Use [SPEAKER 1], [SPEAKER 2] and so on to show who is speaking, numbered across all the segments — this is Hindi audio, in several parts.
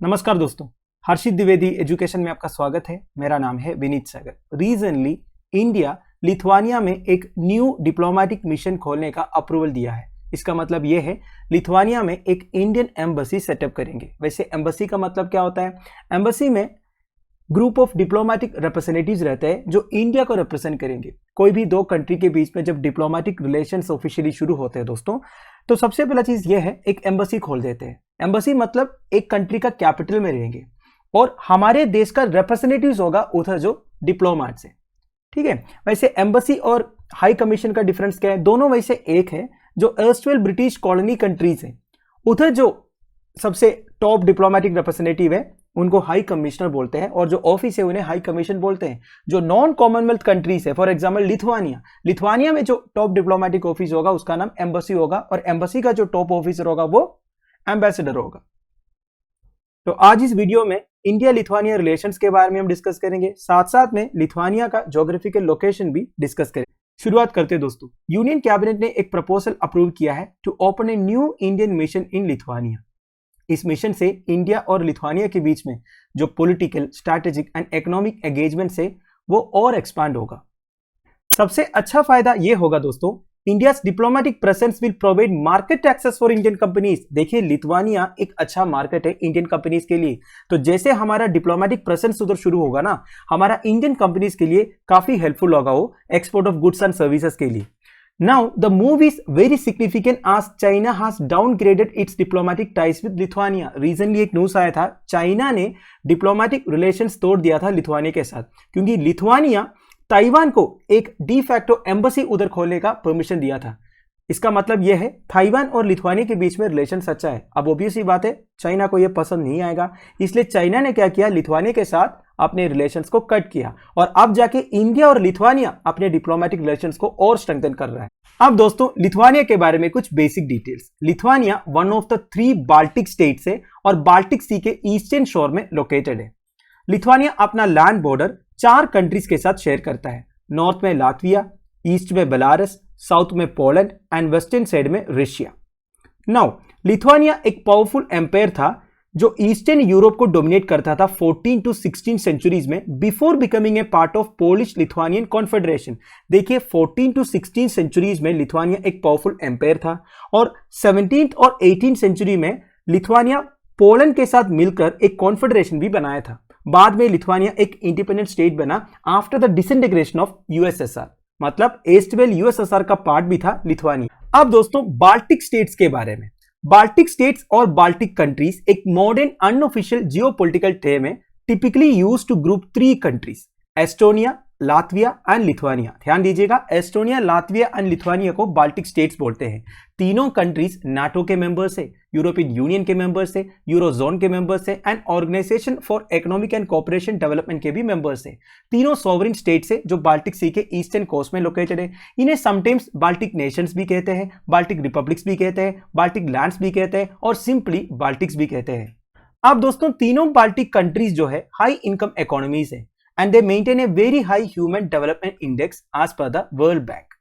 [SPEAKER 1] नमस्कार दोस्तों, हर्षित द्विवेदी एजुकेशन में आपका स्वागत है। मेरा नाम है विनीत सागर। रीसेंटली इंडिया लिथुआनिया में एक न्यू डिप्लोमेटिक मिशन खोलने का अप्रूवल दिया है। इसका मतलब ये है लिथुआनिया में एक इंडियन एम्बेसी सेटअप करेंगे। वैसे एम्बेसी का मतलब क्या होता है? एम्बेसी में ग्रुप ऑफ डिप्लोमेटिक रिप्रेजेंटेटिव्स रहते हैं जो इंडिया को रिप्रेजेंट करेंगे। कोई भी दो कंट्री के बीच में जब डिप्लोमेटिक रिलेशंस ऑफिशियली शुरू होते हैं दोस्तों, तो सबसे पहला चीज ये है एक एम्बेसी खोल देते हैं। एम्बेसी मतलब एक कंट्री का कैपिटल में रहेंगे और हमारे देश का रिप्रेजेंटेटिव्स होगा उधर जो डिप्लोमेट से। ठीक है। वैसे एम्बेसी और हाई कमीशन का डिफरेंस क्या है? दोनों वैसे एक है। जो अर्स्टवेल ब्रिटिश कॉलोनी कंट्रीज है उधर जो सबसे टॉप डिप्लोमेटिक रिप्रेजेंटेटिव है उनको हाई कमिश्नर बोलते हैं और जो ऑफिस है उन्हें हाई कमीशन बोलते हैं। जो नॉन कॉमनवेल्थ कंट्रीज है, फॉर एग्जांपल लिथुआनिया में जो टॉप डिप्लोमेटिक ऑफिस होगा उसका नाम एम्बेसी होगा और एम्बेसी का जो टॉप ऑफिसर होगा वो एम्बेसडर होगा। तो आज इस वीडियो में इंडिया लिथुआनिया रिलेशंस के बारे में हम डिस्कस करेंगे, साथ साथ में लिथुआनिया का ज्योग्राफिकल लोकेशन भी डिस्कस करेंगे। शुरुआत करते हैं दोस्तों। यूनियन कैबिनेट ने एक प्रपोजल अप्रूव किया है to open a new Indian mission in Lithuania. इस मिशन से इंडिया और लिथुआनिया के बीच में जो political, strategic and economic engagement है वो और एक्सपांड होगा। सबसे अच्छा फायदा ये होगा दोस्तों, India's diplomatic presence will provide market access for Indian companies. देखिए लिथुआनिया एक अच्छा मार्केट है इंडियन कंपनीज के लिए, तो जैसे हमारा डिप्लोमेटिक प्रेजेंस उधर शुरू होगा ना, हमारा इंडियन कंपनीज के लिए काफी हेल्पफुल होगा वो export of goods and services के लिए। Now, the move is very significant as China has downgraded its diplomatic ties with Lithuania. Recently एक न्यूज आया था, चाइना ने डिप्लोमेटिक रिलेशंस तोड़ दिया था लिथुआनिया के साथ क्योंकि लिथुआनिया ताइवान को एक डी फैक्टो एम्बेसी उधर खोलने का परमिशन दिया था। इसका मतलब यह है ताइवान और लिथुआनिया के बीच में रिलेशंस अच्छा है। अब ऑब्वियस सी बात है चाइना को यह पसंद नहीं आएगा, इसलिए चाइना ने क्या किया, लिथुआनिया के साथ अपने रिलेशंस को कट किया और अब जाके इंडिया और लिथुआनिया अपने डिप्लोमेटिक रिलेशंस को और स्ट्रेंथन कर रहा है। अब दोस्तों लिथुआनिया के बारे में कुछ basic details. Lithuania one of the 3 Baltic states है और बाल्टिक सी के ईस्टर्न शोर में लोकेटेड है। लिथुआनिया अपना लैंड बॉर्डर 4 कंट्रीज के साथ शेयर करता है। नॉर्थ में लातविया, ईस्ट में बेलारस, साउथ में पोलैंड एंड वेस्टर्न साइड में रशिया। नाउ लिथुआनिया एक पावरफुल एम्पायर था जो ईस्टर्न यूरोप को डोमिनेट करता था 14 to 16 सेंचुरीज में before becoming a part of Polish Lithuanian confederation. देखिए 14 to 16 सेंचुरीज में लिथुआनिया एक पावरफुल एम्पायर था और 17th और 18th सेंचुरी में लिथुआनिया पोलैंड के साथ मिलकर एक कॉन्फेडरेशन भी बनाया था। बाद में लिथुआनिया एक इंडिपेंडेंट स्टेट बना after the disintegration of USSR, मतलब ईस्टवेल यूएसएसआर का पार्ट भी था लिथुआनिया। अब दोस्तों बाल्टिक स्टेट्स के बारे में। बाल्टिक स्टेट्स और बाल्टिक कंट्रीज एक मॉडर्न अनऑफिशियल जियोपॉलिटिकल टर्म है, typically used to group 3 countries, Estonia, Latvia and Lithuania. ध्यान दीजिएगा, एस्टोनिया, लातविया एंड लिथुआनिया को बाल्टिक स्टेट्स बोलते हैं। तीनों कंट्रीज नाटो के मेंबर्स है, यूरोपियन यूनियन के मेंबर्स है, यूरोजोन के मेंबर्स है and organisation for economic and cooperation development के भी मेंबर्स है। तीनों सॉवरेन स्टेट्स है जो बाल्टिक सी के ईस्टर्न कोस्ट में लोकेटेड है। इन्हें समटाइम्स बाल्टिक नेशंस भी कहते हैं, बाल्टिक रिपब्लिक्स भी कहते हैं, बाल्टिक लैंड्स भी कहते हैं और सिंपली बाल्टिक्स भी कहते हैं। अब दोस्तों तीनों बाल्टिक कंट्रीज जो है हाई इनकम इकोनॉमीज है and they maintain a very high human development index as per the World Bank.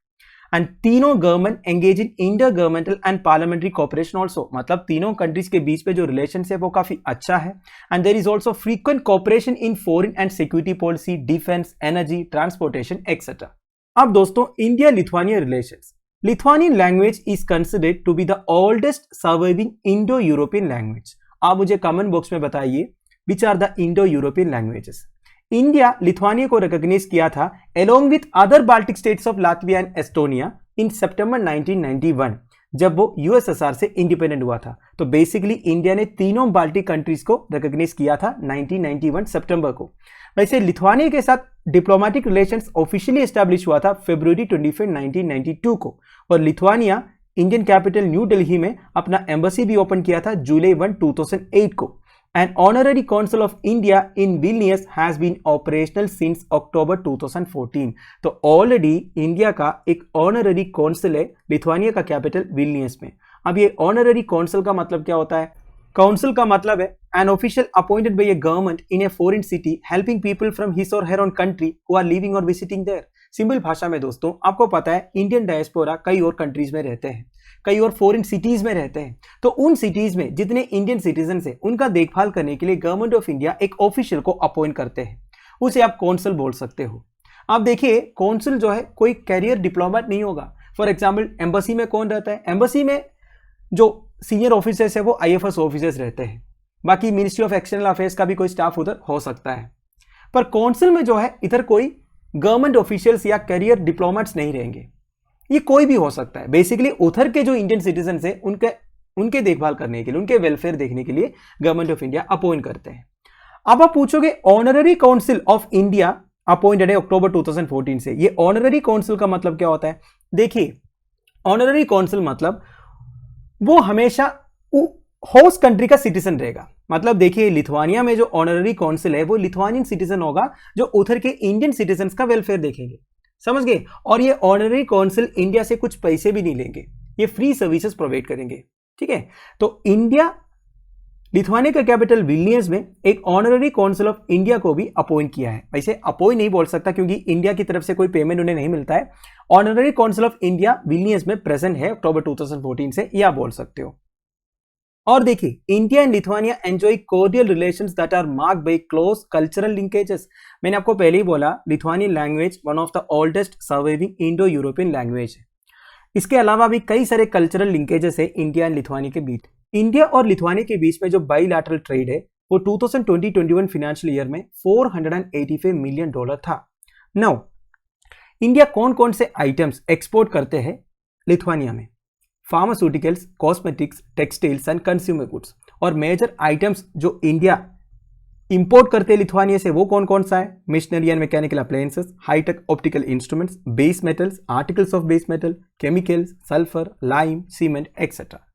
[SPEAKER 1] And तीनों government engage in inter-governmental and parliamentary cooperation also, मतलब तीनों कंट्रीज के बीच में जो रिलेशन है वो काफी अच्छा है। And there is also frequent cooperation in foreign and security policy, defence, energy, transportation etcetera. अब दोस्तों India Lithuania relations. Lithuanian language is considered to be the oldest surviving Indo European language. आप मुझे कमेंट बॉक्स में बताइए which are the Indo European languages. India Lithuania को रिकॉग्नाइज किया था along with other Baltic states of Latvia and Estonia in September 1991 जब वो यूएसएसआर से इंडिपेंडेंट हुआ था। तो बेसिकली इंडिया ने तीनों बाल्टिक कंट्रीज को रिकॉग्नाइज किया था 1991 सितंबर को। वैसे लिथुआनिया के साथ डिप्लोमेटिक रिलेशंस ऑफिशियली एस्टैब्लिश हुआ था फरवरी 25, 1992 को और Lithuania Indian capital new Delhi में अपना एम्बेसी भी ओपन किया था जुलाई 1, 2008 को। An honorary consul of India in Vilnius has been operational since October 2014. तो ऑलरेडी इंडिया का एक ऑनररी कॉन्सल है लिथुआनिया का कैपिटल विल्नियस में। अब ये ऑनररी कॉन्सल का मतलब क्या होता है? काउंसिल का मतलब है an official appointed by a government in a foreign city helping people from his or her own country who are living or visiting there. Simple भाषा में दोस्तों आपको पता है इंडियन डायस्पोरा कई और कंट्रीज में रहते हैं, कई और फॉरेन सिटीज में रहते हैं, तो उन सिटीज में जितने इंडियन सिटीजन है उनका देखभाल करने के लिए गवर्नमेंट ऑफ इंडिया एक ऑफिशियल को अपॉइंट करते हैं। उसे आप कौंसल बोल सकते हो। आप देखिए कौंसल जो है कोई कैरियर डिप्लोमेट नहीं होगा। फॉर एग्जाम्पल एम्बेसी में कौन रहता है? एम्बेसी में जो सीनियर ऑफिसर्स है वो IFS ऑफिसर्स रहते हैं। बाकी मिनिस्ट्री ऑफ एक्सटर्नल अफेयर्स का भी कोई स्टाफ उधर हो सकता है। पर कौंसिल में जो है इधर कोई गवर्नमेंट ऑफिशियल्स या कैरियर डिप्लोमेट्स नहीं रहेंगे, ये कोई भी हो सकता है। बेसिकली उधर के जो इंडियन सिटीजन है उनके देखभाल करने के लिए, उनके वेलफेयर देखने के लिए गवर्नमेंट ऑफ इंडिया अपॉइंट करते हैं। अब आप पूछोगे honorary council of India appointed है अक्टूबर 2014 से। ये ऑनररी काउंसिल का मतलब क्या होता है? देखिए ऑनररी काउंसिल मतलब वो हमेशा होस्ट कंट्री का सिटीजन रहेगा। मतलब देखिए लिथुआनिया में जो ऑनररी काउंसिल है वो लिथुआनियन सिटीजन होगा जो उधर के इंडियन सिटीजन्स का वेलफेयर देखेंगे, समझ गए? और ये ऑनररी काउंसिल इंडिया से कुछ पैसे भी नहीं लेंगे, ये फ्री सर्विसेज प्रोवाइड करेंगे, ठीक है? तो इंडिया लिथुआनिया का कैपिटल विल्नियस में एक ऑनररी काउंसिल ऑफ इंडिया को भी अपॉइंट किया है। वैसे अपॉइंट नहीं बोल सकता क्योंकि इंडिया की तरफ से कोई पेमेंट उन्हें नहीं मिलता है। Honorary council of India Vilnius में प्रेजेंट है अक्टूबर 2014 से, यह बोल सकते हो। और देखिए India and Lithuania enjoy cordial relations that are marked by close cultural linkages. मैंने आपको पहले ही बोला Lithuanian language one of the oldest surviving Indo European language है। इसके अलावा भी कई सारे कल्चरल लिंकेजेस है इंडिया एंड लिथुआनिया के बीच। इंडिया और लिथुआनिया के बीच में जो बाइलैटरल ट्रेड है वो 2020-21 फाइनेंशियल ईयर में $485 मिलियन था। नाउ इंडिया कौन कौन से आइटम्स एक्सपोर्ट करते हैं लिथुआनिया में? Pharmaceuticals, cosmetics, textiles and consumer goods. और मेजर आइटम्स जो इंडिया इंपोर्ट करते हैं लिथुआनिया से वो कौन कौन सा है? Machinery and mechanical appliances, high tech optical instruments, base metals, articles of base metal, chemicals, sulphur, lime, cement etcetera.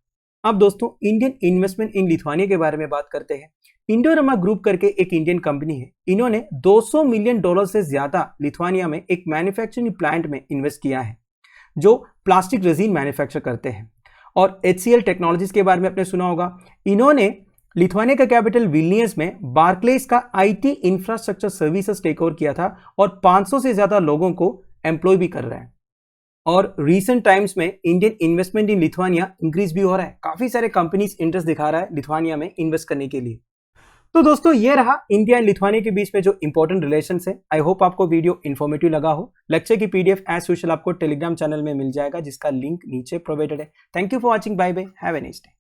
[SPEAKER 1] अब दोस्तों इंडियन इन्वेस्टमेंट इन लिथुआनिया के बारे में बात करते हैं। इंडोरमा ग्रुप करके एक इंडियन कंपनी है, इन्होंने $200 मिलियन से ज्यादा लिथुआनिया में एक मैन्युफैक्चरिंग प्लांट में इन्वेस्ट किया है जो प्लास्टिक रेजिन मैन्युफैक्चर करते हैं। और HCL टेक्नोलॉजीज के बारे में आपने सुना होगा, इन्होंने लिथुआनिया का कैपिटल विल्नियस में बार्कलेस का IT infrastructure services take over किया था और 500 से ज्यादा लोगों को एम्प्लॉय भी कर रहा है। और रीसेंट टाइम्स में इंडियन इन्वेस्टमेंट इन लिथुआनिया इंक्रीज भी हो रहा है, काफी सारे कंपनीज इंटरेस्ट दिखा रहा है लिथुआनिया में इन्वेस्ट करने के लिए। तो दोस्तों ये रहा इंडिया एंड लिथुआनिया के बीच में जो इंपॉर्टेंट रिलेशंस है। आई होप आपको वीडियो इन्फॉर्मेटिव लगा हो। लेक्चर की PDF एज यूजुअल आपको टेलीग्राम चैनल में मिल जाएगा जिसका लिंक नीचे प्रोवाइडेड है। Thank you for watching, bye bye, have a nice day.